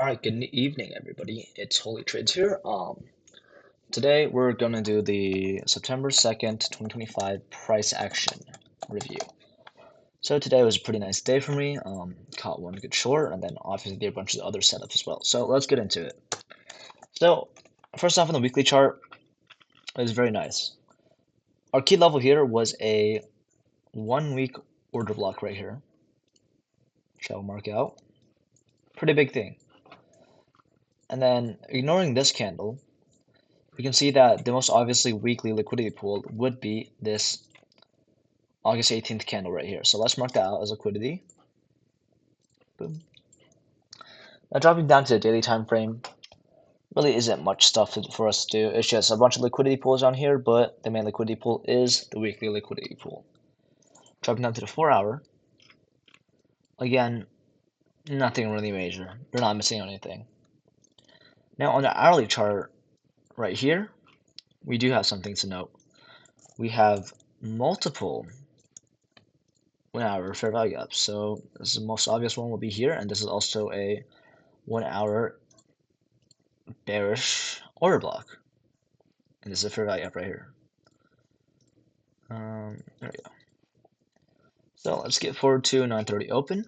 All right, good evening, everybody. It's Holy Trades here. Today we're gonna do the September 2nd, 2025 price action review. So today was a pretty nice day for me. Caught one good short, and then obviously did a bunch of other setups as well. So let's get into it. So first off, on the weekly chart, it was very nice. Our key level here was a 1 week order block right here. Shall mark out. Pretty big thing. And then ignoring this candle, we can see that the most obviously weekly liquidity pool would be this August 18th candle right here. So let's mark that out as liquidity. Boom. Now dropping down to the daily time frame, really isn't much stuff for us to do. It's just a bunch of liquidity pools on here, but the main liquidity pool is the weekly liquidity pool. Dropping down to the 4 hour, again, nothing really major. You're not missing anything. Now on the hourly chart right here, we do have something to note. We have multiple 1 hour fair value gaps. So this is the most obvious one will be here, and this is also a 1 hour bearish order block. And this is a fair value gap right here. There we go. So let's get forward to 9:30 open.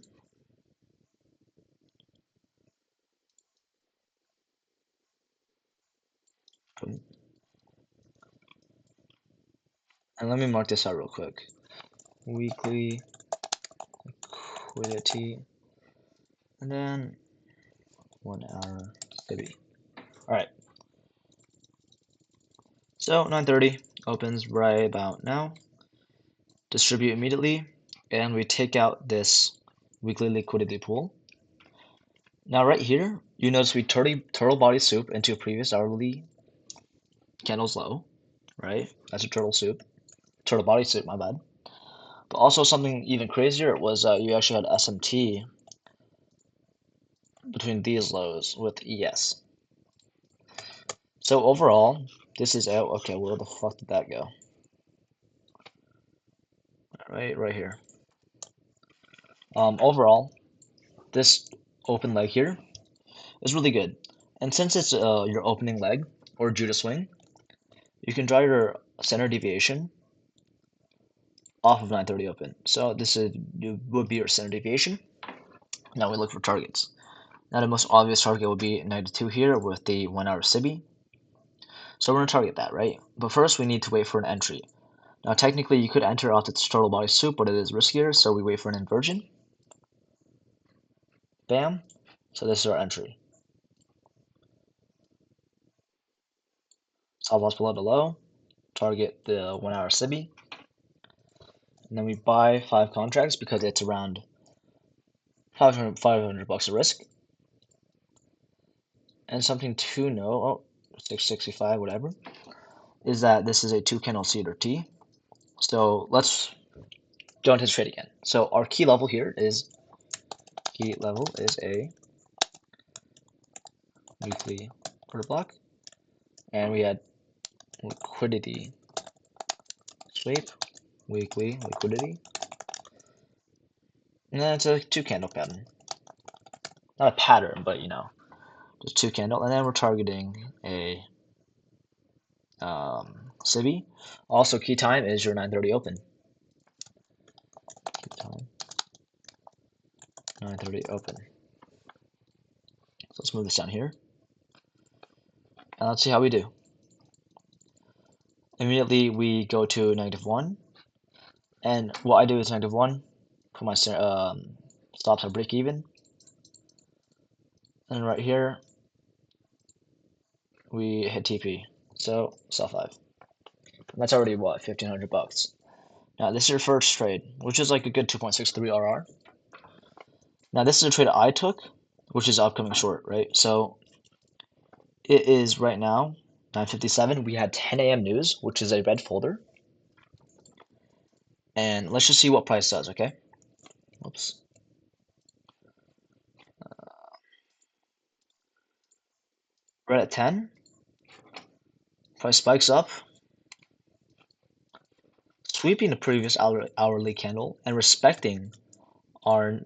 Boom. And let me mark this out real quick. Weekly liquidity, and then 1 hour SIBI. All right. So 9:30 opens right about now. Distribute immediately, and we take out this weekly liquidity pool. Now right here, you notice we turtle body soup into a previous hourly candle's low, right? That's a turtle body soup, my bad. But also something even crazier was you actually had SMT between these lows with ES. So overall, this is out. Okay, where the fuck did that go? Right here. Overall, this open leg here is really good. And since it's your opening leg or Judah swing, you can draw your standard deviation off of 9:30 open. So this would be your standard deviation. Now we look for targets. Now the most obvious target would be 92 here with the 1 hour SIBI. So we're going to target that, right? But first we need to wait for an entry. Now technically you could enter off the turtle body soup, but it is riskier, so we wait for an inversion. Bam. So this is our entry. Stop loss below the low. Target the 1 hour SIBI. And then we buy 5 contracts because it's around 500 bucks a risk. And something to know, 665, whatever, is that this is a 2 candle cedar T. So let's go into the trade again. So our key level is a weekly order block, and we had liquidity sweep, weekly liquidity, and then it's a 2 candle pattern. Not a pattern, but just 2 candle, and then we're targeting a SIBI. Also, key time is your 9:30 open. Key time 9:30 open. So let's move this down here, and let's see how we do. Immediately we go to -1, and what I do is -1, put my stops at break even, and right here we hit TP. So sell 5. And that's already what, 1,500 bucks. Now this is your first trade, which is like a good 2.63 RR. Now this is a trade I took, which is upcoming short, right? So it is right now 9:57. We had 10 a.m. news, which is a red folder. And let's just see what price does, okay? Oops. Right at 10. Price spikes up, sweeping the previous hourly candle and respecting our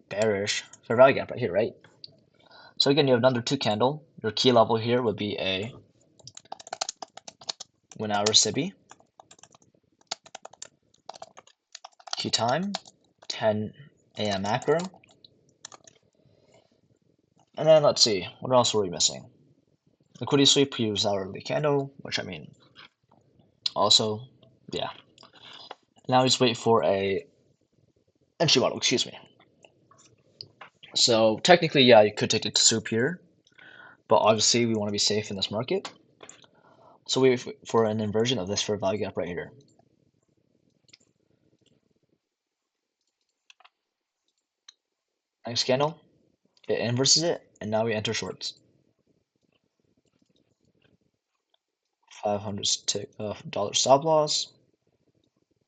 bearish fair value gap right here, right? So again, you have another 2 candle. Your key level here would be a 1 hour SIBI. Key time, 10 a.m. macro. And then let's see, what else were we missing? Liquidity sweep, use hourly candle, which I mean, also, yeah. Now just wait for a entry model, excuse me. So technically, yeah, you could take it to soup here, but obviously we want to be safe in this market. So we wait for an inversion of this fair value gap right here. Next candle, it inverses it, and now we enter shorts. $500 stop loss.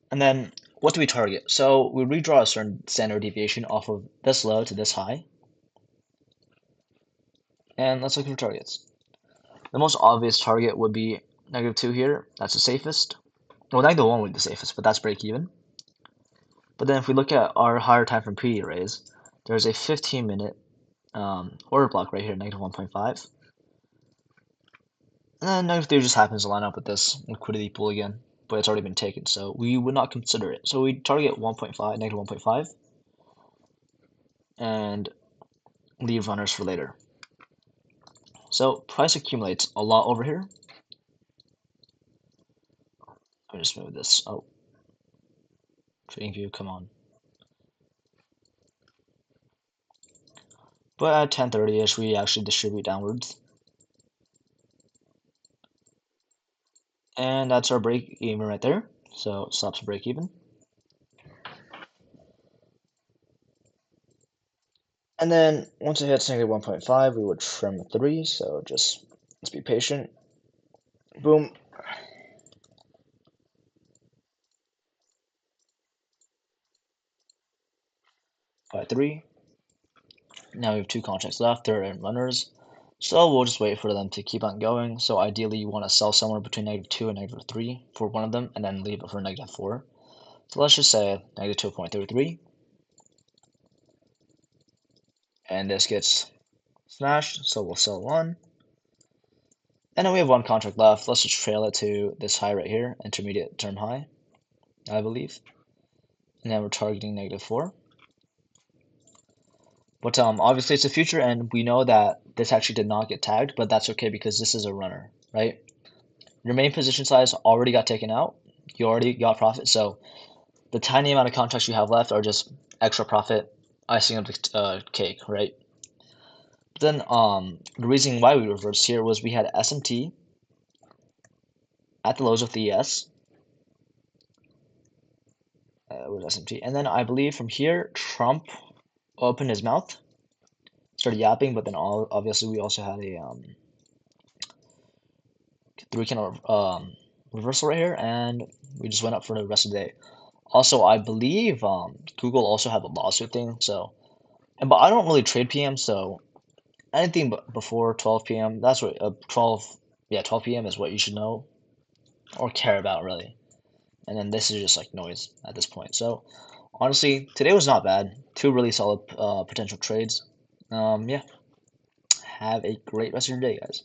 And then what do we target? So we redraw a certain standard deviation off of this low to this high. And let's look for targets. The most obvious target would be -2 here. That's the safest. Well, -1 would be the safest, but that's break even. But then if we look at our higher time from pre arrays, there's a 15-minute order block right here, -1.5. And then -3 just happens to line up with this liquidity pool again, but it's already been taken, so we would not consider it. So we target 1.5, -1.5, and leave runners for later. So price accumulates a lot over here. Let me just move this. Oh, trading view, come on. But at 10:30ish, we actually distribute downwards. And that's our break even right there. So stops break even. And then once it hits -1.5, we would trim 3. So just let's be patient. Boom. By 3. Now we have 2 contracts left. They're in runners. So we'll just wait for them to keep on going. So ideally, you want to sell somewhere between -2 and -3 for one of them, and then leave it for -4. So let's just say -2.33. And this gets smashed, so we'll sell 1. And then we have 1 contract left. Let's just trail it to this high right here, intermediate term high, I believe. And then we're targeting -4. But obviously it's a future, and we know that this actually did not get tagged, but that's okay because this is a runner, right? Your main position size already got taken out. You already got profit, so the tiny amount of contracts you have left are just extra profit, icing of the cake, right? But then the reason why we reversed here was we had SMT at the lows with the ES. With SMT, and then I believe from here Trump opened his mouth, started yapping, but then obviously we also had a 3 candle reversal right here, and we just went up for the rest of the day. Also, I believe Google also have a lawsuit thing, so but I don't really trade PM, so anything before 12 p.m. that's what 12 p.m. is what you should know or care about really. And then this is just like noise at this point. So honestly, today was not bad. 2 really solid potential trades. Yeah. Have a great rest of your day, guys.